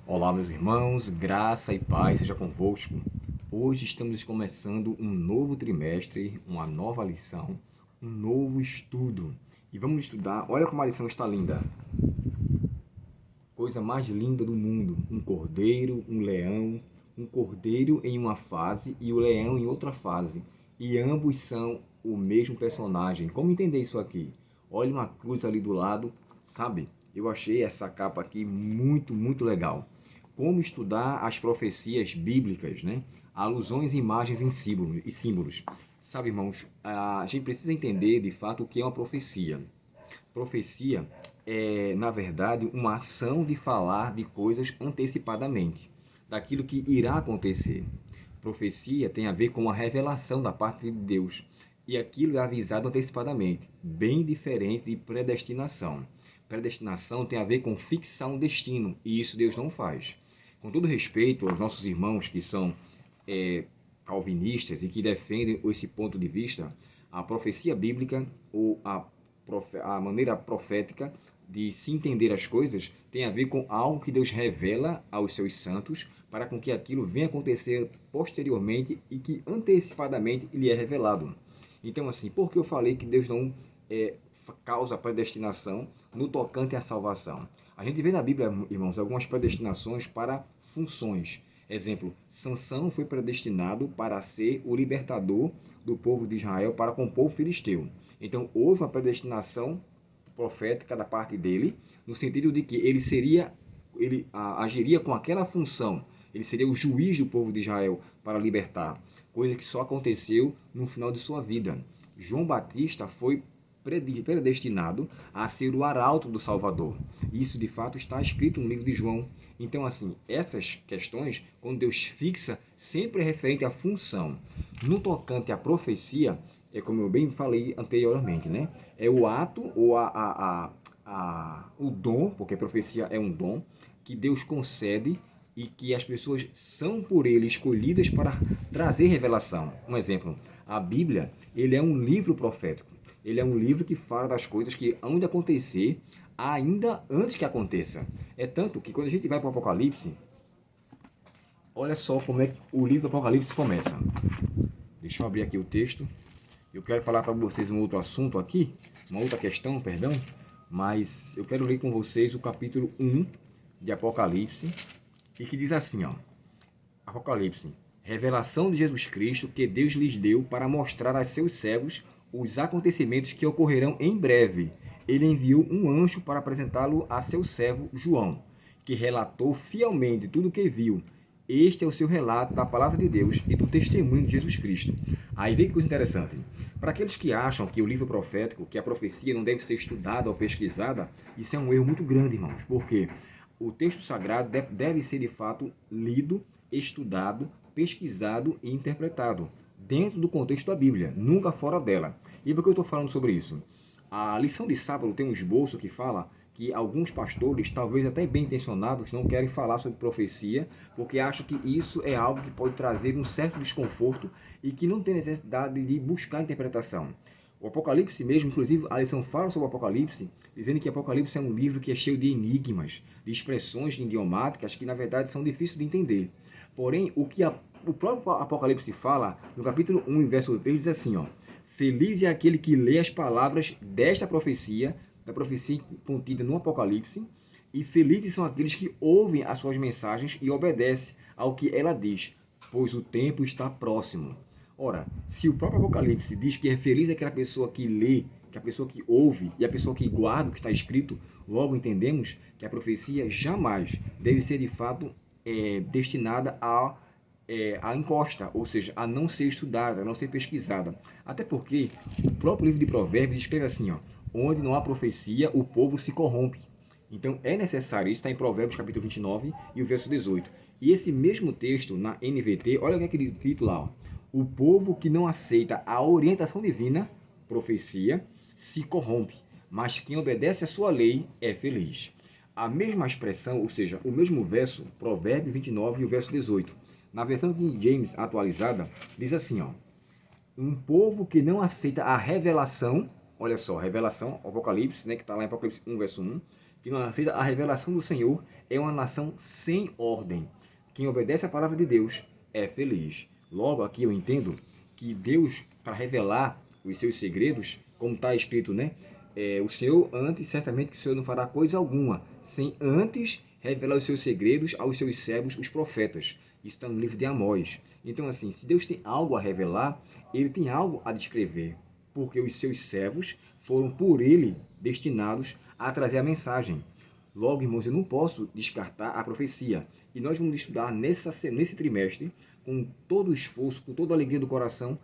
Olá, meus irmãos, graça e paz seja convosco. Hoje estamos começando um novo trimestre, uma nova lição, um novo estudo. E vamos estudar, olha como a lição está linda. Coisa mais linda do mundo, um cordeiro, um cordeiro em uma fase e o leão em outra fase. E ambos são o mesmo personagem. Como entender isso aqui? Olha uma cruz ali do lado, sabe? Eu achei essa capa aqui muito legal. Como estudar as profecias bíblicas, né? Alusões, imagens e símbolos. Sabe, irmãos, a gente precisa entender de fato o que é uma profecia. Profecia é, na verdade, uma ação de falar de coisas antecipadamente, daquilo que irá acontecer. Profecia tem a ver com a revelação da parte de Deus, e aquilo é avisado antecipadamente, bem diferente de predestinação. Predestinação tem a ver com fixar um destino, e isso Deus não faz. Com todo respeito aos nossos irmãos que são calvinistas e que defendem esse ponto de vista, a profecia bíblica ou a maneira profética de se entender as coisas tem a ver com algo que Deus revela aos seus santos para com que aquilo venha acontecer posteriormente e que antecipadamente lhe é revelado. Então, assim, por que eu falei que Deus não causa predestinação no tocante à salvação? A gente vê na Bíblia, irmãos, algumas predestinações para funções. Exemplo, Sansão foi predestinado para ser o libertador do povo de Israel para com o povo filisteu. Então, houve uma predestinação profética da parte dele, no sentido de que ele agiria com aquela função, ele seria o juiz do povo de Israel para libertar, coisa que só aconteceu no final de sua vida. João Batista foi predestinado a ser o arauto do Salvador. Isso de fato está escrito no livro de João. Então, assim, essas questões, quando Deus fixa, sempre é referente à função. No tocante à profecia, é como eu bem falei anteriormente, né? É o ato ou o dom, porque a profecia é um dom, que Deus concede e que as pessoas são por ele escolhidas para trazer revelação. Um exemplo, a Bíblia, ele é um livro profético. Ele é um livro que fala das coisas que hão de acontecer ainda antes que aconteça. É tanto que quando a gente vai para o Apocalipse, olha só como é que o livro do Apocalipse começa. Deixa eu abrir aqui o texto. Eu quero falar para vocês um outro assunto aqui, uma outra questão, perdão, mas eu quero ler com vocês o capítulo 1 de Apocalipse, e que diz assim, ó, Apocalipse, revelação de Jesus Cristo que Deus lhes deu para mostrar a seus servos os acontecimentos que ocorrerão em breve. Ele enviou um anjo para apresentá-lo a seu servo João, que relatou fielmente tudo o que viu. Este é o seu relato da palavra de Deus e do testemunho de Jesus Cristo. Aí vem que coisa interessante. Para aqueles que acham que o livro profético, que a profecia não deve ser estudada ou pesquisada, isso é um erro muito grande, irmãos. Porque o texto sagrado deve ser de fato lido, estudado, pesquisado e interpretado dentro do contexto da Bíblia, nunca fora dela. E por que eu estou falando sobre isso? A lição de sábado tem um esboço que fala que alguns pastores, talvez até bem intencionados, não querem falar sobre profecia, porque acham que isso é algo que pode trazer um certo desconforto e que não tem necessidade de buscar interpretação. O Apocalipse mesmo, inclusive, a lição fala sobre o Apocalipse, dizendo que Apocalipse é um livro que é cheio de enigmas, de expressões idiomáticas que, na verdade, são difíceis de entender. Porém, o próprio Apocalipse fala, no capítulo 1, verso 3, diz assim, ó, feliz é aquele que lê as palavras desta profecia, da profecia contida no Apocalipse, e felizes são aqueles que ouvem as suas mensagens e obedecem ao que ela diz, pois o tempo está próximo. Ora, se o próprio Apocalipse diz que é feliz aquela pessoa que lê, que a pessoa que ouve e a pessoa que guarda o que está escrito, logo entendemos que a profecia jamais deve ser de fato destinada a encosta, ou seja, a não ser estudada, a não ser pesquisada. Até porque o próprio livro de Provérbios escreve assim, ó, onde não há profecia, o povo se corrompe. Então é necessário, isso está em Provérbios capítulo 29 e o verso 18. E esse mesmo texto na NVT, olha o que é aquele título lá, ó, o povo que não aceita a orientação divina, profecia, se corrompe, mas quem obedece a sua lei é feliz. A mesma expressão, ou seja, o mesmo verso, Provérbios 29 e o verso 18. Na versão de James atualizada, diz assim, ó, um povo que não aceita a revelação, olha só, revelação, Apocalipse, né, que está lá em Apocalipse 1, verso 1, que não aceita a revelação do Senhor é uma nação sem ordem. Quem obedece à palavra de Deus é feliz. Logo, aqui eu entendo que Deus, para revelar os seus segredos, como está escrito, né? O Senhor antes, certamente que o Senhor não fará coisa alguma, sem antes revelar os seus segredos aos seus servos, os profetas. Isso está no livro de Amós. Então, assim, se Deus tem algo a revelar, Ele tem algo a descrever, porque os seus servos foram por Ele destinados a trazer a mensagem. Logo, irmãos, eu não posso descartar a profecia. E nós vamos estudar nesse trimestre, com todo o esforço, com toda a alegria do coração,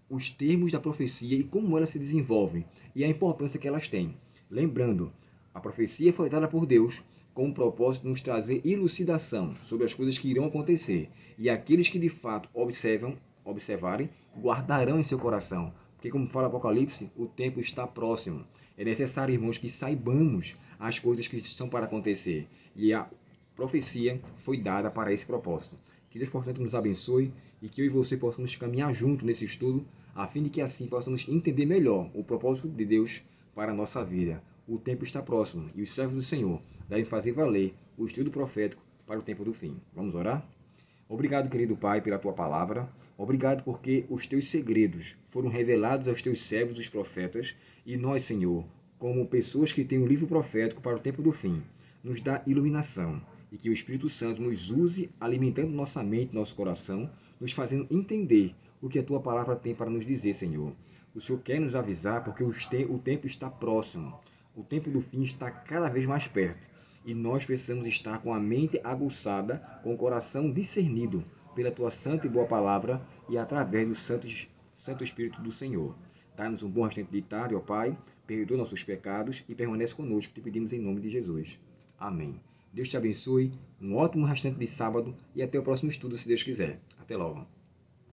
os termos da profecia e como elas se desenvolvem e a importância que elas têm. Lembrando, a profecia foi dada por Deus com o propósito de nos trazer elucidação sobre as coisas que irão acontecer. E aqueles que de fato observarem, guardarão em seu coração. Porque, como fala o Apocalipse, o tempo está próximo. É necessário, irmãos, que saibamos as coisas que estão para acontecer. E a profecia foi dada para esse propósito. Que Deus, portanto, nos abençoe e que eu e você possamos caminhar junto nesse estudo, a fim de que assim possamos entender melhor o propósito de Deus para a nossa vida. O tempo está próximo e os servos do Senhor devem fazer valer o estudo profético para o tempo do fim. Vamos orar? Obrigado, querido Pai, pela tua palavra. Obrigado porque os teus segredos foram revelados aos teus servos, os profetas, e nós, Senhor, como pessoas que têm o livro profético para o tempo do fim, nos dá iluminação e que o Espírito Santo nos use alimentando nossa mente, nosso coração, nos fazendo entender o que a tua palavra tem para nos dizer, Senhor. O Senhor quer nos avisar porque o tempo está próximo. O tempo do fim está cada vez mais perto. E nós precisamos estar com a mente aguçada, com o coração discernido pela tua santa e boa palavra e através do Santo Espírito do Senhor. Dá-nos um bom restante de tarde, ó Pai, perdoa nossos pecados e permanece conosco, te pedimos em nome de Jesus. Amém. Deus te abençoe, um ótimo restante de sábado e até o próximo estudo, se Deus quiser. Até logo.